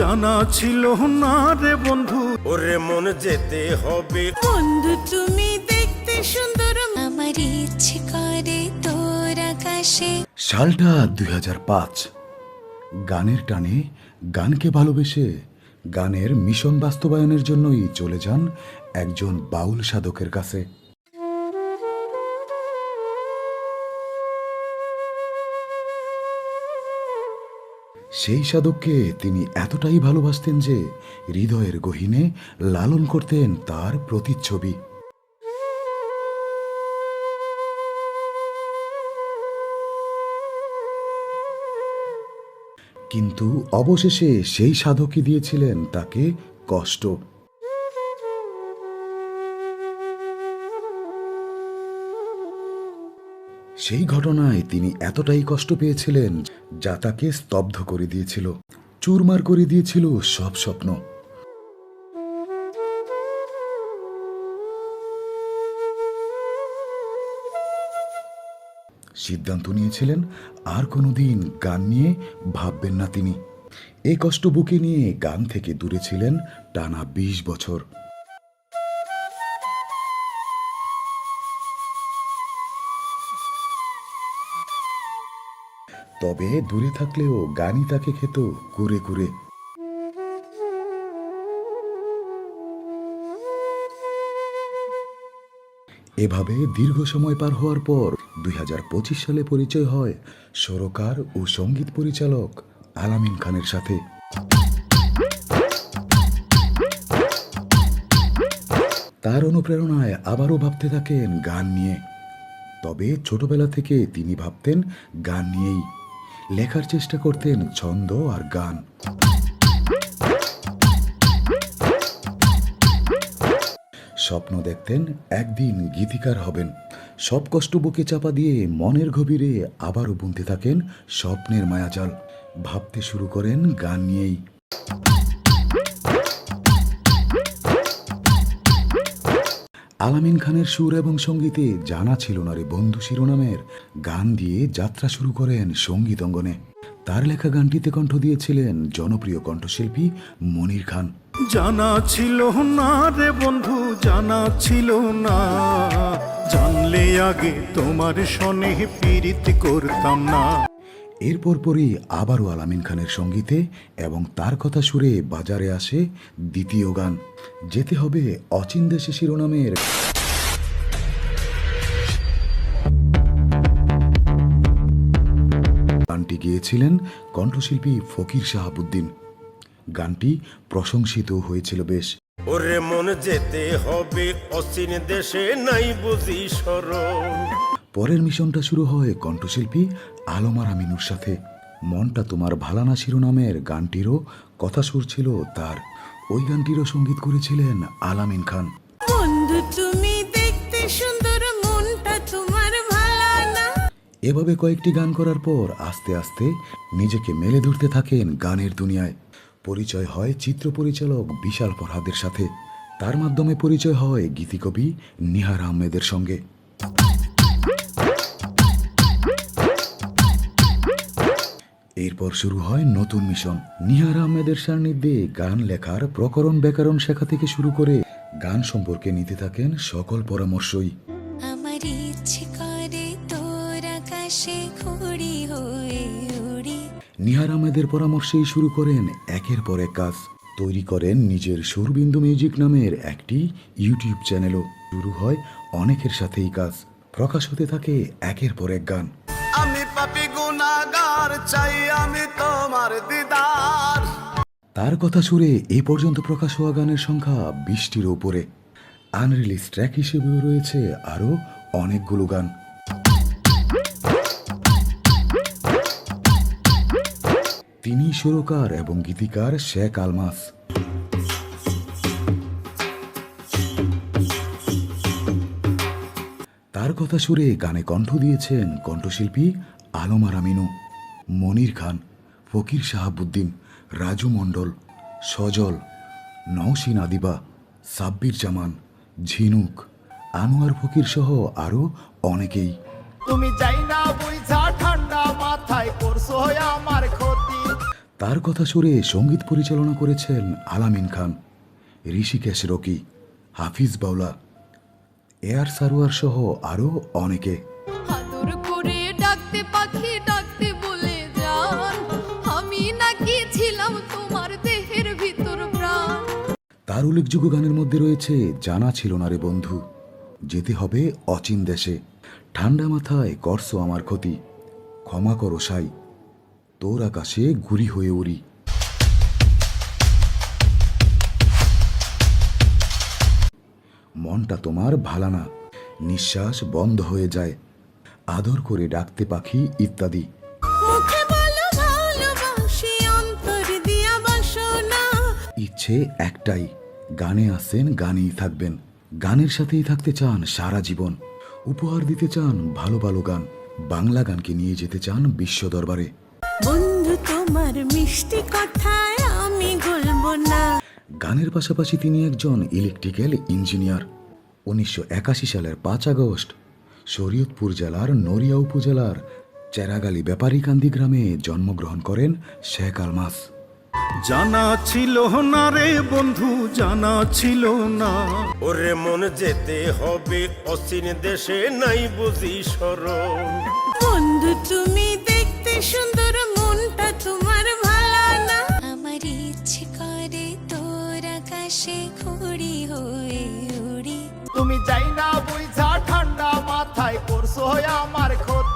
জানা ছিল না রে বন্ধু, ওরে মন যেতে হবে। বন্ধু তুমি দেখতে সুন্দর, আমার ইচ্ছে করে তোর আকাশে। সালটা 2005। গানের টানে, গানকে ভালোবেসে গানের মিশন বাস্তবায়নের জন্যই চলে যান একজন বাউল সাধকের কাছে। সেই সাধককে তিনি এতটাই ভালোবাসতেন যে হৃদয়ের গহীনে লালন করতেন তার প্রতিচ্ছবি। কিন্তু অবশেষে সেই সাধকই দিয়েছিলেন তাকে কষ্ট। সেই ঘটনায় তিনি এতটাই কষ্ট পেয়েছিলেন যা তাকে স্তব্ধ করে দিয়েছিল, চুরমার করে দিয়েছিল সব স্বপ্ন। সিদ্ধান্ত নিয়েছিলেন আর কোনোদিন গান নিয়ে ভাববেন না তিনি। এই কষ্ট বুকে নিয়ে গান থেকে দূরে ছিলেন টানা 20 বছর। তবে দূরে থাকলেও গানই তাকে খেত কুরে কুরে। এভাবে দীর্ঘ সময় পার হওয়ার পর 2025 সালে পরিচয় হয় সুরকার ও সঙ্গীত পরিচালক আলামিন খানের সাথে। তার অনুপ্রেরণায় আবারও ভাবতে থাকেন গান নিয়ে। তবে ছোটবেলা থেকে তিনি ভাবতেন গান নিয়েই, লেখার চেষ্টা করতেন ছন্দ আর গান। স্বপ্ন দেখতেন একদিন গীতিকার হবেন। সব কষ্ট বুকে চাপা দিয়ে মনের গভীরে আবারও বুনতে থাকেন স্বপ্নের মায়াজাল। ভাবতে শুরু করেন গান নিয়েই। আলামিন খানের সুর এবং সঙ্গীতে জানা ছিল না রে বন্ধু শিরোনামের গান দিয়ে যাত্রা শুরু করেন সঙ্গীত অঙ্গনে। তার লেখা গানটিতে কণ্ঠ দিয়েছিলেন জনপ্রিয় কণ্ঠশিল্পী মনির খান। জানা ছিল না রে বন্ধু, জানা ছিল না, জানলে আগে তোমার সনে পীড়িত করতাম না। এরপর পরই আবারও আলামিন খানের সঙ্গীতে এবং তার কথা সুরে বাজারে আসে দ্বিতীয় গান, যেতে হবে অচিন দেশে শিরোনামের। গানটি গেয়েছিলেন কণ্ঠশিল্পী ফকির শাহাবুদ্দিন। গানটি প্রশংসিত হয়েছিল বেশ। ওরে মন যেতে হবে অচিন দেশে, নাই বুঝি শরণ। পরের মিশনটা শুরু হয় কণ্ঠশিল্পী আলমার আমিনুর সাথে। মনটা তোমার ভালানা শিরোনামের গানটিরও কথা সুর ছিল তার। ওই গানটিরও সঙ্গীত করেছিলেন আলামিন খান। বন্ধু তুমি দেখতে সুন্দর, মনটা তোমার ভালো না। এভাবে কয়েকটি গান করার পর আস্তে আস্তে নিজেকে মেলে ধরতে থাকেন গানের দুনিয়ায়। পরিচয় হয় চিত্র পরিচালক বিশাল ফরহাদের সাথে। তার মাধ্যমে পরিচয় হয় গীতিকবি নিহার আহমেদের সঙ্গে। এরপর শুরু হয় নতুন মিশন। নিহার আহমেদের সান্নিধ্যে গান লেখার প্রকরণ ব্যাকরণ শেখা থেকে শুরু করে গান সম্পর্কে নিতে থাকেন সকল পরামর্শই। আমার ইচ্ছে করে তোর আকাশে ঘুড়ি হয়ে উড়ি। নিহার আহমেদের পরামর্শেই শুরু করেন একের পর এক কাজ। তৈরি করেন নিজের সুরবিন্দু মিউজিক নামের একটি ইউটিউব চ্যানেলও। শুরু হয় অনেকের সাথেই কাজ। প্রকাশ হতে থাকে একের পর এক গান। আমি পাপী গুনাহগার, চাই আমি তোমার দিদার। তার কথা সুরে এই পর্যন্ত প্রকাশ হওয়া গানের সংখ্যা 20টির উপরে। আনরিলিজ ট্র্যাক হিসেবেও রয়েছে আরও অনেকগুলো গান। তিনি সুরকার এবং গীতিকার শেখ আলমাস। তার কথা সুরে গানে কণ্ঠ দিয়েছেন কণ্ঠশিল্পী আলমার আমিনু, মনির খান, ফকির শাহাবুদ্দিন, রাজু মণ্ডল, সজল, নওশিন আদিবা, সাব্বির জামান, ঝিনুক, আনোয়ার ফকির সহ আরও অনেকেই। তুমি যাই না বুঝা ঠান্ডা মাথায় করছো আমার ক্ষতি। তার কথা সুরে সঙ্গীত পরিচালনা করেছেন আলামিন খান, ঋষিকেশ রকি, হাফিজ বাউলা, এয়ার সারোয়ার সহ আরও অনেকে। আদর করে ডাকতে পাখি ডাকতে বলে যান, আমি নাকি ছিলাম তোমার দেহের ভিতর প্রাণ। তার উল্লেখযোগ্য গানের মধ্যে রয়েছে জানা ছিল না রে বন্ধু, যেতে হবে অচিন দেশে, ঠান্ডা মাথায় করছো আমার ক্ষতি, ক্ষমা করো সাই, তোর আকাশে ঘুরি হয়ে উড়ি। মনটা তোমার ভালা না, নিঃশ্বাস বন্ধ হয়ে যায়, আদর করে ডাকতে পাখি ইত্যাদি। মুখে বলো ভালোবাসি, অন্তর দিয়া বাসনা। ইচ্ছে একটাই, গানে আসেন গানেই থাকবেন, গানের সাথেই থাকতে চান সারা জীবন, উপহার দিতে চান ভালো ভালো গান, বাংলা গানকে নিয়ে যেতে চান বিশ্ব দরবারে। বন্ধু তোমার মিষ্টি কথায় আমি গলবো না। গানের পাশাপাশি তিনি একজন ইলেকট্রিক্যাল ইঞ্জিনিয়ার। 1981 সালের 5 আগস্ট শরীয়তপুর জেলার নড়িয়া উপজেলার চেরাগালি ব্যাপারীকান্দি গ্রামে জন্মগ্রহণ করেন শেখ আলমাস। জানা ছিল না রে বন্ধু, জানা ছিল না। ওরে মন যেতে হবে অচিন দেশে, নাই বুঝি সরম। বন্ধু তুমি দেখতে সুন্দর, মনটা তোমার ভালো না। আমার ইচ্ছে করে তোর আকাশে ঘুড়ি হয়ে উড়ি। তুমি যাই না বুঝা ঠান্ডা মাথায় করছো আমার ক্ষতি।